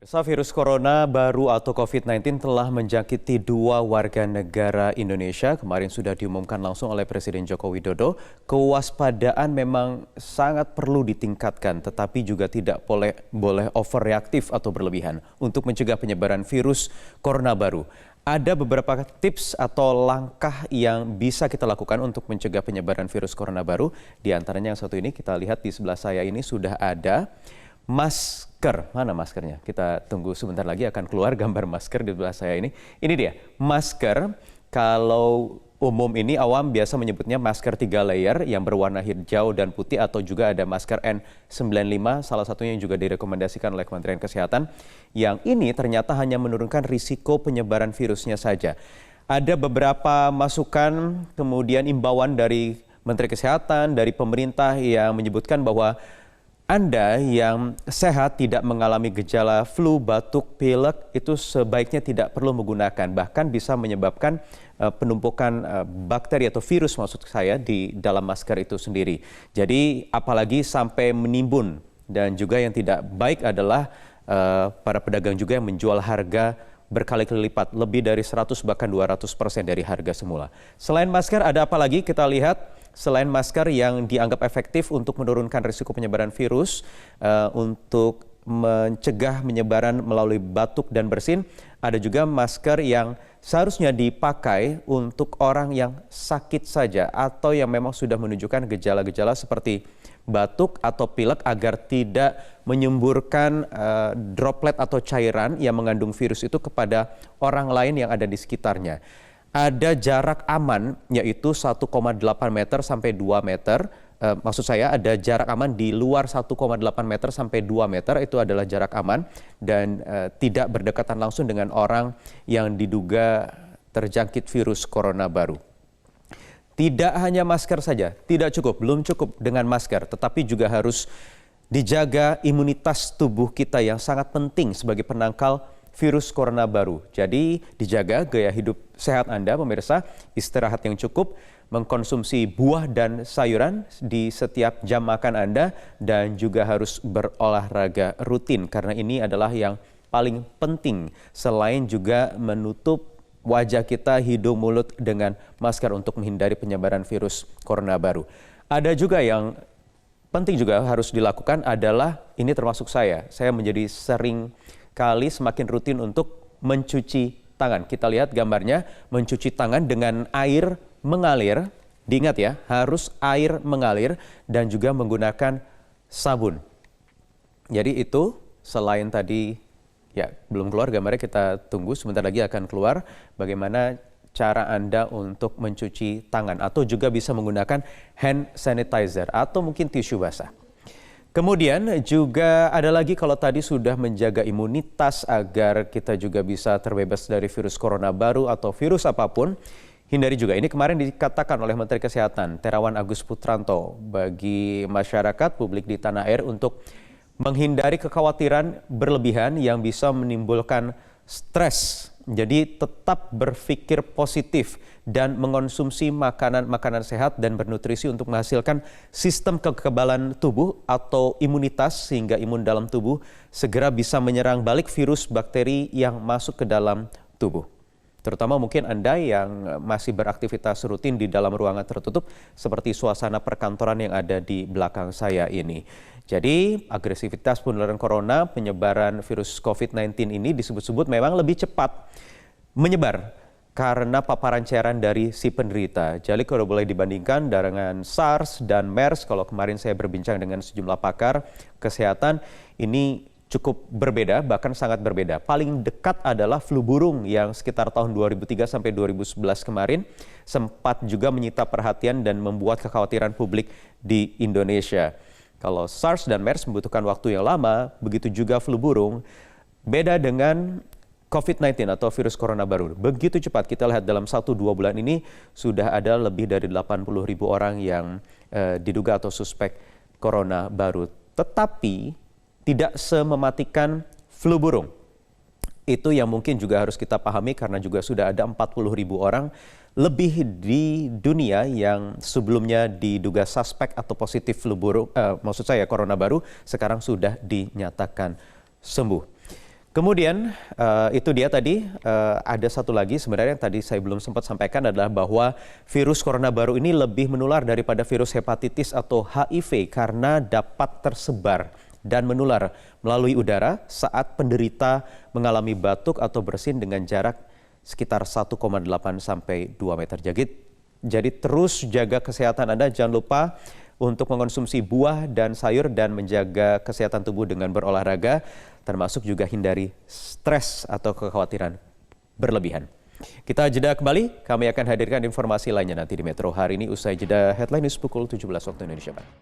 Virus corona baru atau COVID-19 telah menjangkiti 2 warga negara Indonesia. Kemarin sudah diumumkan langsung oleh Presiden Joko Widodo. Kewaspadaan memang sangat perlu ditingkatkan, tetapi juga tidak boleh overreaktif atau berlebihan untuk mencegah penyebaran virus corona baru. Ada beberapa tips atau langkah yang bisa kita lakukan untuk mencegah penyebaran virus corona baru. Di antaranya yang satu ini, kita lihat di sebelah saya ini sudah ada masker. Mana maskernya? Kita tunggu sebentar lagi akan keluar gambar masker di sebelah saya ini. Ini dia, masker. Kalau umum ini awam biasa menyebutnya masker 3 layer yang berwarna hijau dan putih, atau juga ada masker N95, salah satunya yang juga direkomendasikan oleh Kementerian Kesehatan. Yang ini ternyata hanya menurunkan risiko penyebaran virusnya saja. Ada beberapa masukan, kemudian imbauan dari Menteri Kesehatan, dari pemerintah yang menyebutkan bahwa Anda yang sehat tidak mengalami gejala flu, batuk, pilek itu sebaiknya tidak perlu menggunakan. Bahkan bisa menyebabkan penumpukan bakteri atau virus maksud saya di dalam masker itu sendiri. Jadi apalagi sampai menimbun, dan juga yang tidak baik adalah para pedagang juga yang menjual harga berkali-kali lipat, lebih dari 100 bahkan 200% dari harga semula. Selain masker ada apa lagi? Kita lihat. Selain masker yang dianggap efektif untuk menurunkan risiko penyebaran virus, untuk mencegah penyebaran melalui batuk dan bersin, ada juga masker yang seharusnya dipakai untuk orang yang sakit saja atau yang memang sudah menunjukkan gejala-gejala seperti batuk atau pilek, agar tidak menyemburkan droplet atau cairan yang mengandung virus itu kepada orang lain yang ada di sekitarnya. Ada jarak aman, yaitu 1,8 meter sampai 2 meter. Maksud saya ada jarak aman di luar 1,8 meter sampai 2 meter, itu adalah jarak aman. Dan tidak berdekatan langsung dengan orang yang diduga terjangkit virus corona baru. Tidak hanya masker saja, tidak cukup, belum cukup dengan masker, tetapi juga harus dijaga imunitas tubuh kita yang sangat penting sebagai penangkal virus corona baru. Jadi dijaga gaya hidup sehat Anda, pemirsa, istirahat yang cukup, mengkonsumsi buah dan sayuran di setiap jam makan Anda, dan juga harus berolahraga rutin karena ini adalah yang paling penting, selain juga menutup wajah kita, hidung, mulut dengan masker untuk menghindari penyebaran virus corona baru. Ada juga yang penting juga harus dilakukan adalah, ini termasuk saya menjadi sering kali semakin rutin untuk mencuci tangan. Kita lihat gambarnya, mencuci tangan dengan air mengalir. Diingat ya, harus air mengalir dan juga menggunakan sabun. Jadi itu selain tadi, ya belum keluar gambarnya, kita tunggu sebentar lagi akan keluar bagaimana cara Anda untuk mencuci tangan, atau juga bisa menggunakan hand sanitizer atau mungkin tisu basah. Kemudian juga ada lagi, kalau tadi sudah menjaga imunitas agar kita juga bisa terbebas dari virus corona baru atau virus apapun, hindari juga. Ini kemarin dikatakan oleh Menteri Kesehatan Terawan Agus Putranto bagi masyarakat publik di tanah air untuk menghindari kekhawatiran berlebihan yang bisa menimbulkan stres. Jadi tetap berpikir positif dan mengonsumsi makanan-makanan sehat dan bernutrisi untuk menghasilkan sistem kekebalan tubuh atau imunitas, sehingga imun dalam tubuh segera bisa menyerang balik virus bakteri yang masuk ke dalam tubuh. Terutama mungkin Anda yang masih beraktivitas rutin di dalam ruangan tertutup seperti suasana perkantoran yang ada di belakang saya ini. Jadi agresivitas penularan corona, penyebaran virus COVID-19 ini disebut-sebut memang lebih cepat menyebar karena paparan cairan dari si penderita. Jadi kalau boleh dibandingkan dengan SARS dan MERS, kalau kemarin saya berbincang dengan sejumlah pakar kesehatan, ini cukup berbeda, bahkan sangat berbeda. Paling dekat adalah flu burung yang sekitar tahun 2003 sampai 2011 kemarin sempat juga menyita perhatian dan membuat kekhawatiran publik di Indonesia. Kalau SARS dan MERS membutuhkan waktu yang lama, begitu juga flu burung. Beda dengan COVID-19 atau virus corona baru. Begitu cepat, kita lihat dalam 1-2 bulan ini sudah ada lebih dari 80.000 orang yang diduga atau suspek corona baru. Tetapi tidak semematikan flu burung. Itu yang mungkin juga harus kita pahami, karena juga sudah ada 40.000 orang lebih di dunia yang sebelumnya diduga suspek atau positif flu burung, maksud saya corona baru, sekarang sudah dinyatakan sembuh. Kemudian itu dia tadi ada satu lagi sebenarnya yang tadi saya belum sempat sampaikan adalah bahwa virus corona baru ini lebih menular daripada virus hepatitis atau HIV karena dapat tersebar dan menular melalui udara saat penderita mengalami batuk atau bersin dengan jarak sekitar 1,8 sampai 2 meter. Jadi terus jaga kesehatan Anda, jangan lupa untuk mengkonsumsi buah dan sayur dan menjaga kesehatan tubuh dengan berolahraga, termasuk juga hindari stres atau kekhawatiran berlebihan. Kita jeda kembali, kami akan hadirkan informasi lainnya nanti di Metro hari ini usai jeda headline news pukul 17 waktu Indonesia Barat.